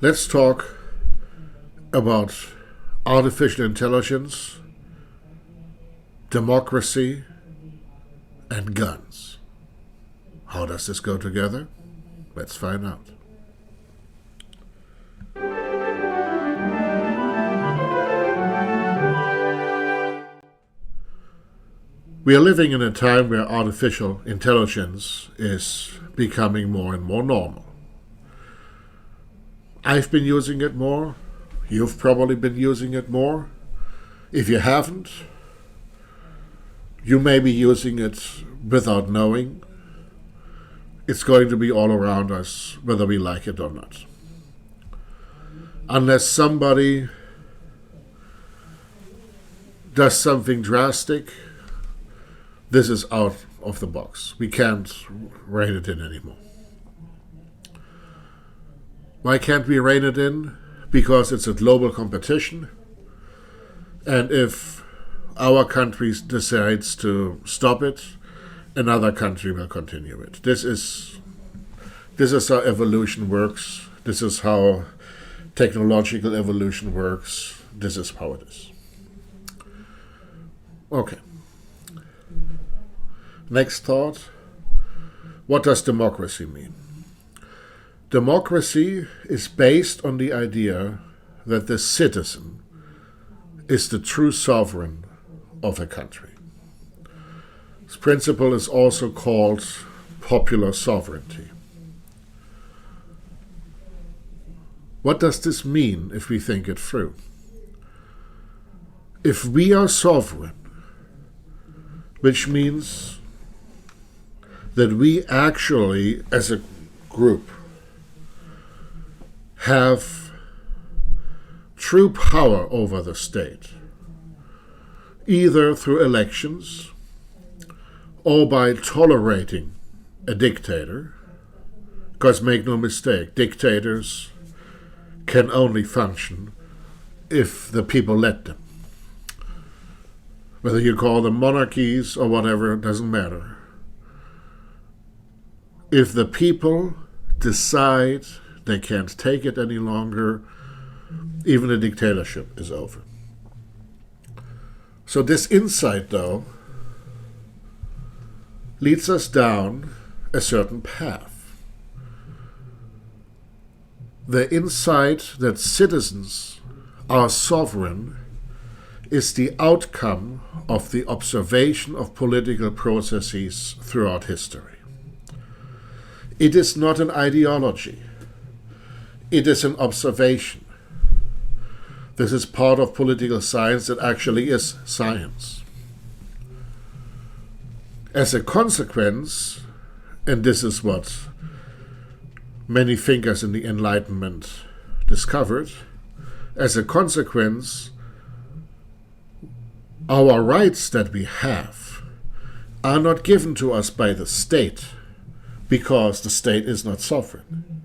Let's talk about artificial intelligence, democracy, and guns. How does this go together? Let's find out. We are living in a time where artificial intelligence is becoming more and more normal. I've been using it more. You've probably been using it more. If you haven't, you may be using it without knowing. It's going to be all around us, whether we like it or not. Unless somebody does something drastic, this is out of the box. We can't rein it in anymore. Why can't we rein it in? Because it's a global competition. And if our country decides to stop it, another country will continue it. This is how evolution works. This is how technological evolution works. This is how it is. Okay. Next thought. What does democracy mean? Democracy is based on the idea that the citizen is the true sovereign of a country. This principle is also called popular sovereignty. What does this mean if we think it through? If we are sovereign, which means that we actually, as a group, have true power over the state, either through elections or by tolerating a dictator, because make no mistake, dictators can only function if the people let them. Whether you call them monarchies or whatever, it doesn't matter. If the people decide they can't take it any longer, even a dictatorship is over. So this insight, though, leads us down a certain path. The insight that citizens are sovereign is the outcome of the observation of political processes throughout history. It is not an ideology. It is an observation. This is part of political science that actually is science. As a consequence, and this is what many thinkers in the Enlightenment discovered, as a consequence, our rights that we have are not given to us by the state, because the state is not sovereign.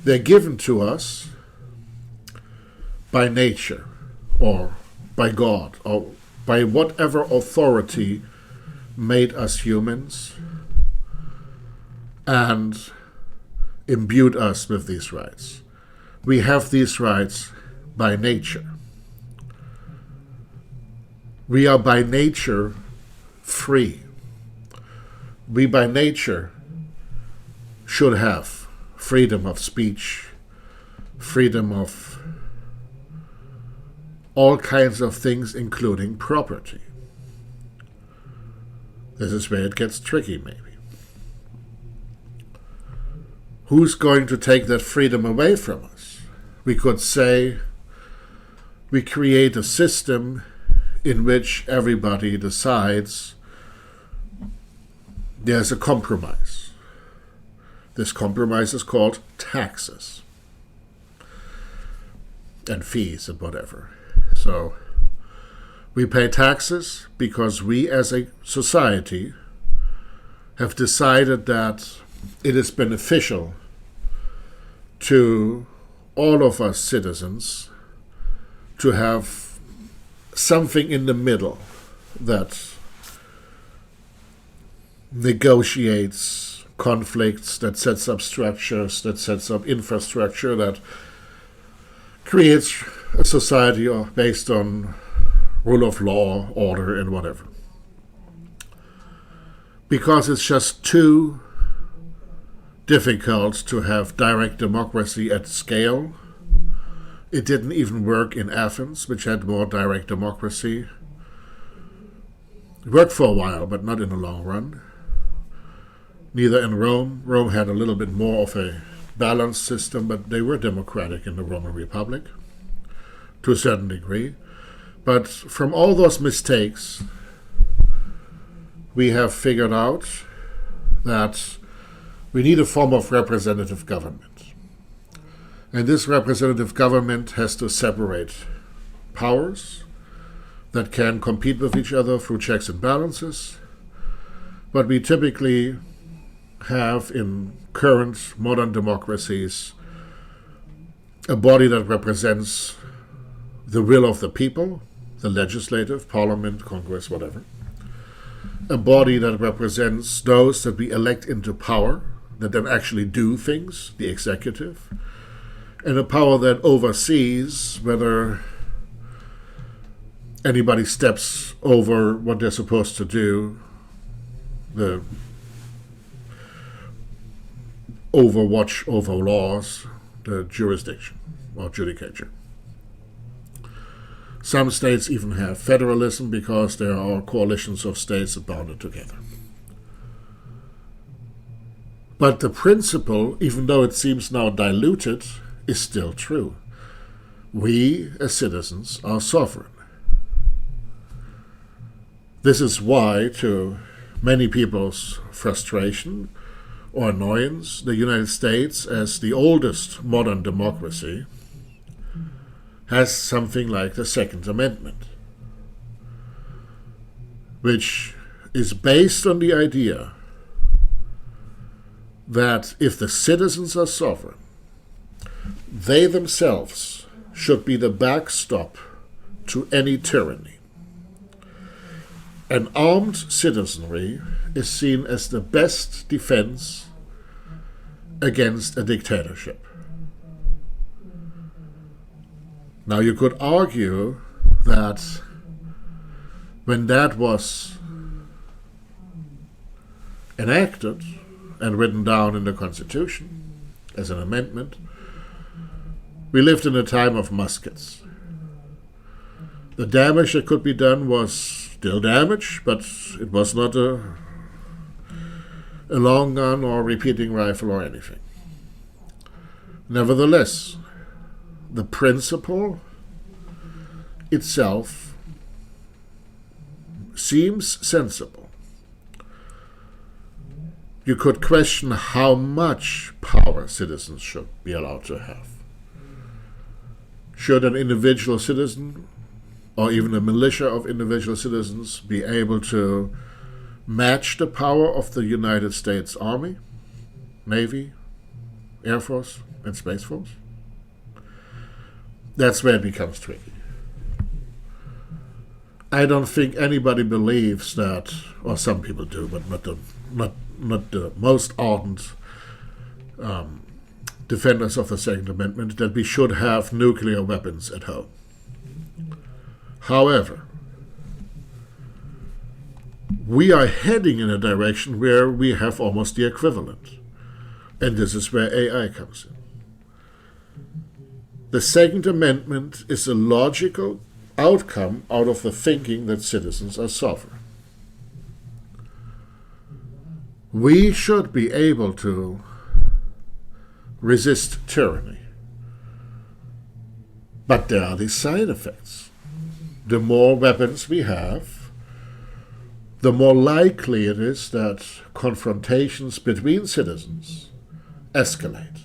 They're given to us by nature, or by God, or by whatever authority made us humans and imbued us with these rights. We have these rights by nature. We are by nature free. We by nature should have freedom of speech, freedom of all kinds of things, including property. This is where it gets tricky, maybe. Who's going to take that freedom away from us? We could say we create a system in which everybody decides there's a compromise. This compromise is called taxes and fees and whatever. So we pay taxes because we as a society have decided that it is beneficial to all of us citizens to have something in the middle that negotiates conflicts, that sets up structures, that sets up infrastructure, that creates a society based on rule of law, order, and whatever. Because it's just too difficult to have direct democracy at scale. It didn't even work in Athens, which had more direct democracy. It worked for a while, but not in the long run. Neither in Rome. Rome had a little bit more of a balanced system, but they were democratic in the Roman Republic to a certain degree. But from all those mistakes, we have figured out that we need a form of representative government. And this representative government has to separate powers that can compete with each other through checks and balances. But we typically have in current modern democracies a body that represents the will of the people, the legislative, parliament, congress, whatever. A body that represents those that we elect into power, that then actually do things, the executive, and a power that oversees whether anybody steps over what they're supposed to do, the overwatch over laws, the jurisdiction or judicature. Some states even have federalism because there are coalitions of states that bound together. But the principle, even though it seems now diluted, is still true. We, as citizens, are sovereign. This is why, to many people's frustration or annoyance, the United States, as the oldest modern democracy, has something like the Second Amendment, which is based on the idea that if the citizens are sovereign, they themselves should be the backstop to any tyranny. An armed citizenry is seen as the best defense against a dictatorship. Now, you could argue that when that was enacted and written down in the Constitution as an amendment, we lived in a time of muskets. The damage that could be done was still damage, but it was not a long gun or repeating rifle or anything. Nevertheless, the principle itself seems sensible. You could question how much power citizens should be allowed to have. Should an individual citizen, or even a militia of individual citizens, be able to match the power of the United States Army, Navy, Air Force, and Space Force? That's where it becomes tricky. I don't think anybody believes that, or some people do, but not the most ardent defenders of the Second Amendment, that we should have nuclear weapons at home. However, we are heading in a direction where we have almost the equivalent. And this is where AI comes in. The Second Amendment is a logical outcome out of the thinking that citizens are sovereign. We should be able to resist tyranny. But there are these side effects. The more weapons we have, the more likely it is that confrontations between citizens escalate.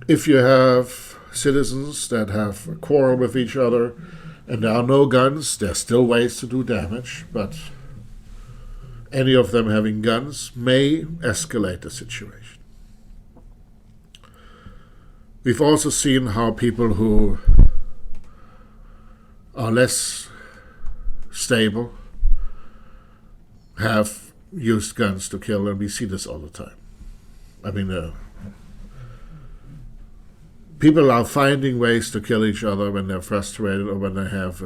If you have citizens that have a quarrel with each other and there are no guns, there are still ways to do damage, but any of them having guns may escalate the situation. We've also seen how people who are less stable have used guns to kill, and we see this all the time. I mean, People are finding ways to kill each other when they're frustrated or when they have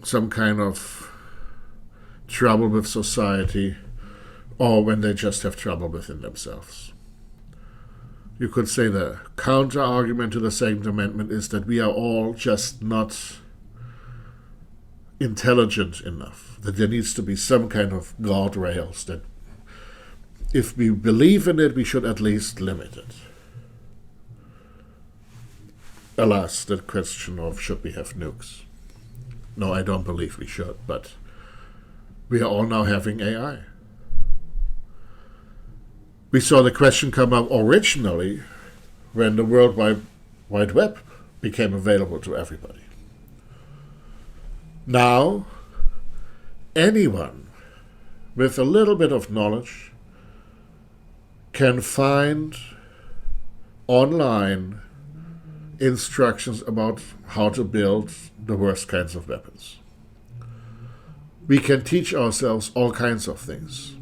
some kind of trouble with society, or when they just have trouble within themselves. You could say the counter-argument to the Second Amendment is that we are all just not intelligent enough, that there needs to be some kind of guardrails, that if we believe in it, we should at least limit it. Alas, that question of should we have nukes? No, I don't believe we should, but we are all now having AI. We saw the question come up originally when the World Wide Web became available to everybody. Now, anyone with a little bit of knowledge can find online instructions about how to build the worst kinds of weapons. We can teach ourselves all kinds of things.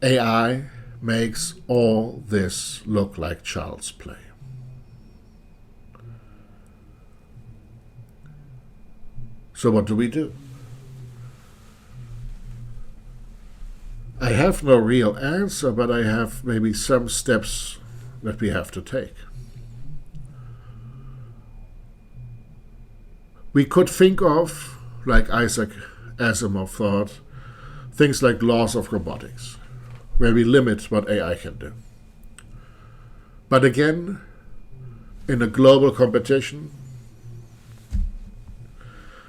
AI makes all this look like child's play. So what do we do? I have no real answer, but I have maybe some steps that we have to take. We could think of, like Isaac Asimov thought, things like laws of robotics, where we limit what AI can do. But again, in a global competition,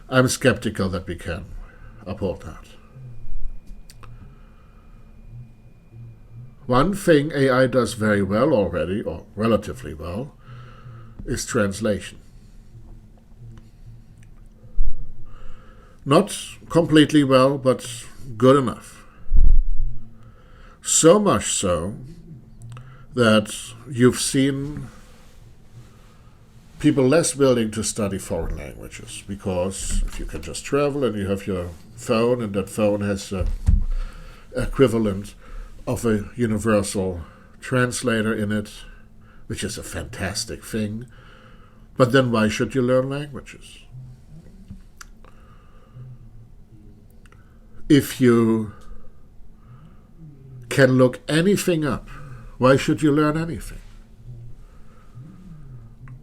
I'm skeptical that we can uphold that. One thing AI does very well already, or relatively well, is translation. Not completely well, but good enough. So much so that you've seen people less willing to study foreign languages, because if you can just travel and you have your phone, and that phone has an equivalent of a universal translator in it, which is a fantastic thing, but then why should you learn languages? If you can look anything up, why should you learn anything?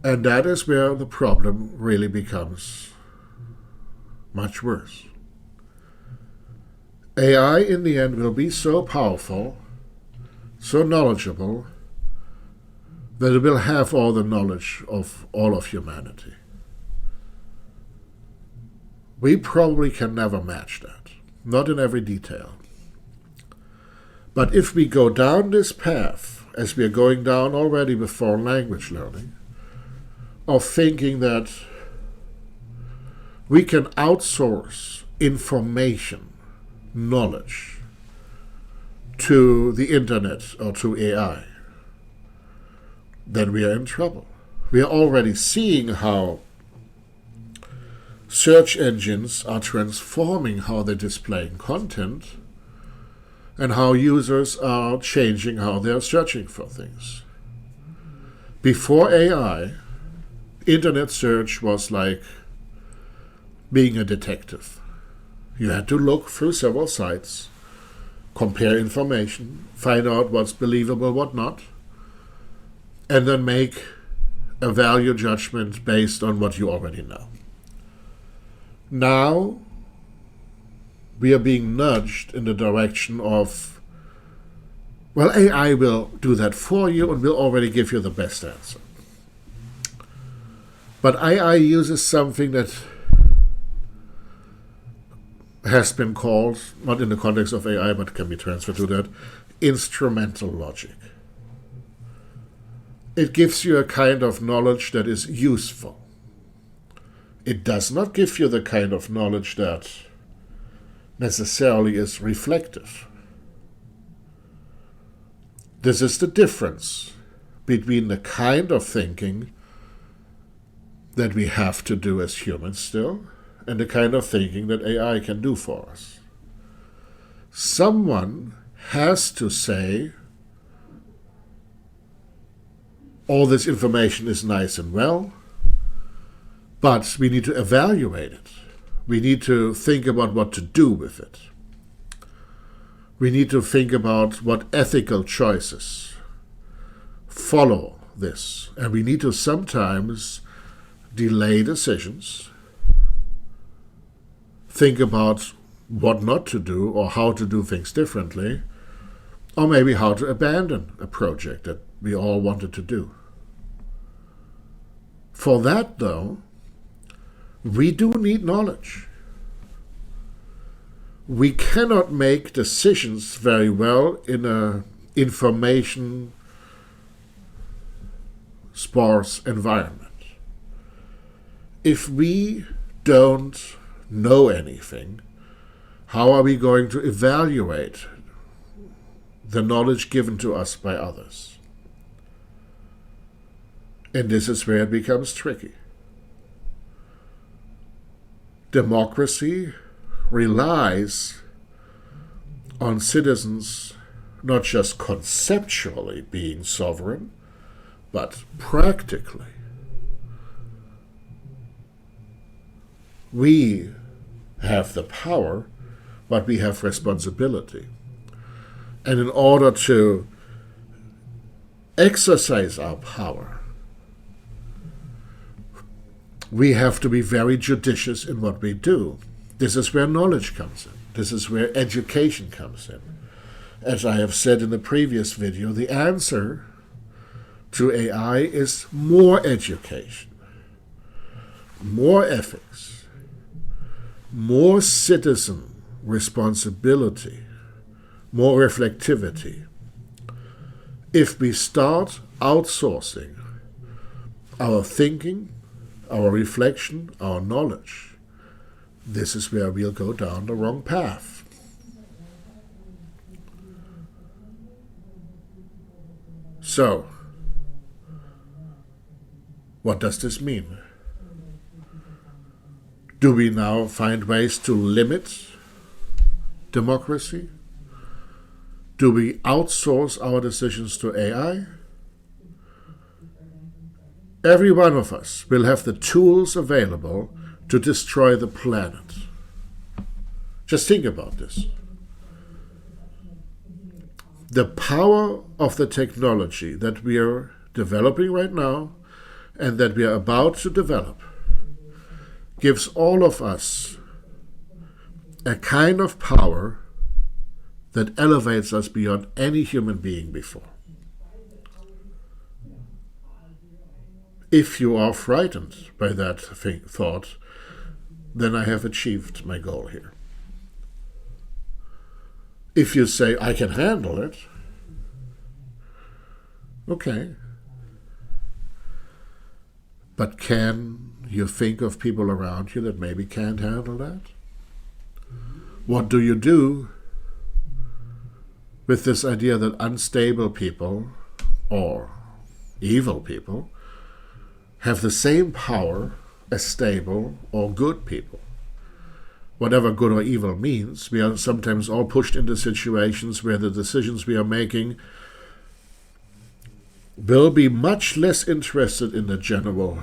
And that is where the problem really becomes much worse. AI in the end will be so powerful, so knowledgeable, that it will have all the knowledge of all of humanity. We probably can never match that, not in every detail. But if we go down this path, as we are going down already with foreign language learning, of thinking that we can outsource information, knowledge, to the internet or to AI, then we are in trouble. We are already seeing how search engines are transforming how they're displaying content and how users are changing how they're searching for things. Before AI, internet search was like being a detective. You had to look through several sites, compare information, find out what's believable, what not, and then make a value judgment based on what you already know. Now, we are being nudged in the direction of, well, AI will do that for you and will already give you the best answer. But AI uses something that has been called, not in the context of AI, but can be transferred to that, instrumental logic. It gives you a kind of knowledge that is useful. It does not give you the kind of knowledge that necessarily is reflective. This is the difference between the kind of thinking that we have to do as humans still, and the kind of thinking that AI can do for us. Someone has to say, all this information is nice and well, but we need to evaluate it. We need to think about what to do with it. We need to think about what ethical choices follow this. And we need to sometimes delay decisions, think about what not to do or how to do things differently, or maybe how to abandon a project that we all wanted to do. For that, though, we do need knowledge. We cannot make decisions very well in an information-sparse environment. If we don't know anything, how are we going to evaluate the knowledge given to us by others? And this is where it becomes tricky. Democracy relies on citizens not just conceptually being sovereign, but practically. We have the power, but we have responsibility. And in order to exercise our power, we have to be very judicious in what we do. This is where knowledge comes in. This is where education comes in. As I have said in the previous video, the answer to AI is more education, more ethics, more citizen responsibility, more reflectivity. If we start outsourcing our thinking, our reflection, our knowledge, this is where we'll go down the wrong path. So, what does this mean? Do we now find ways to limit democracy? Do we outsource our decisions to AI? Every one of us will have the tools available to destroy the planet. Just think about this. The power of the technology that we are developing right now and that we are about to develop gives all of us a kind of power that elevates us beyond any human being before. If you are frightened by that thought, then I have achieved my goal here. If you say, I can handle it, okay. But can you think of people around you that maybe can't handle that? What do you do with this idea that unstable people or evil people have the same power as stable or good people? Whatever good or evil means, we are sometimes all pushed into situations where the decisions we are making will be much less interested in the general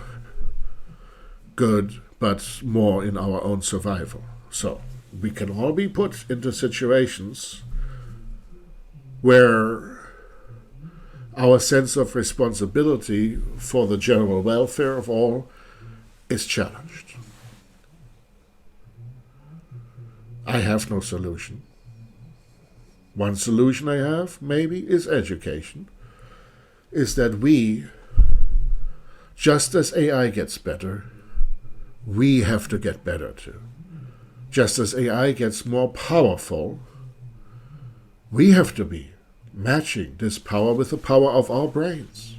good, but more in our own survival. So we can all be put into situations where our sense of responsibility for the general welfare of all is challenged. I have no solution. One solution I have, maybe, is education. Is that we, just as AI gets better, we have to get better too. Just as AI gets more powerful, we have to be matching this power with the power of our brains,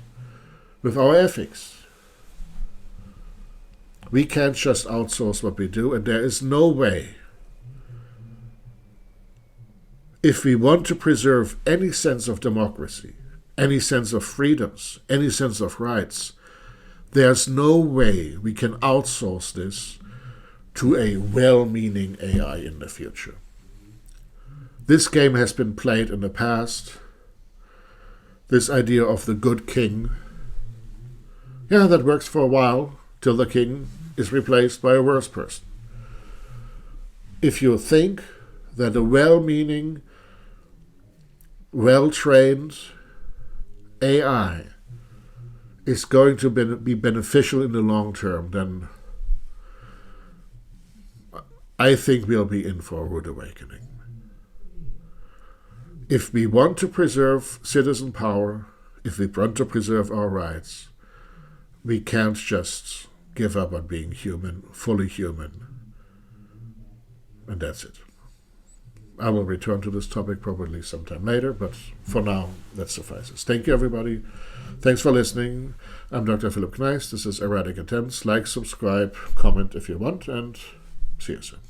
with our ethics. We can't just outsource what we do, and there is no way, if we want to preserve any sense of democracy, any sense of freedoms, any sense of rights, there's no way we can outsource this to a well-meaning AI in the future. This game has been played in the past. This idea of the good king Yeah, that works for a while, till the king is replaced by a worse person. If you think that a well-meaning, well-trained AI is going to be beneficial in the long term, then I think we'll be in for a rude awakening. If we want to preserve citizen power, if we want to preserve our rights, we can't just give up on being human, fully human. And that's it. I will return to this topic probably sometime later, but for now, that suffices. Thank you, everybody. Thanks for listening. I'm Dr. Philipp Kneis. This is Erratic Attempts. Like, subscribe, comment if you want, and see you soon.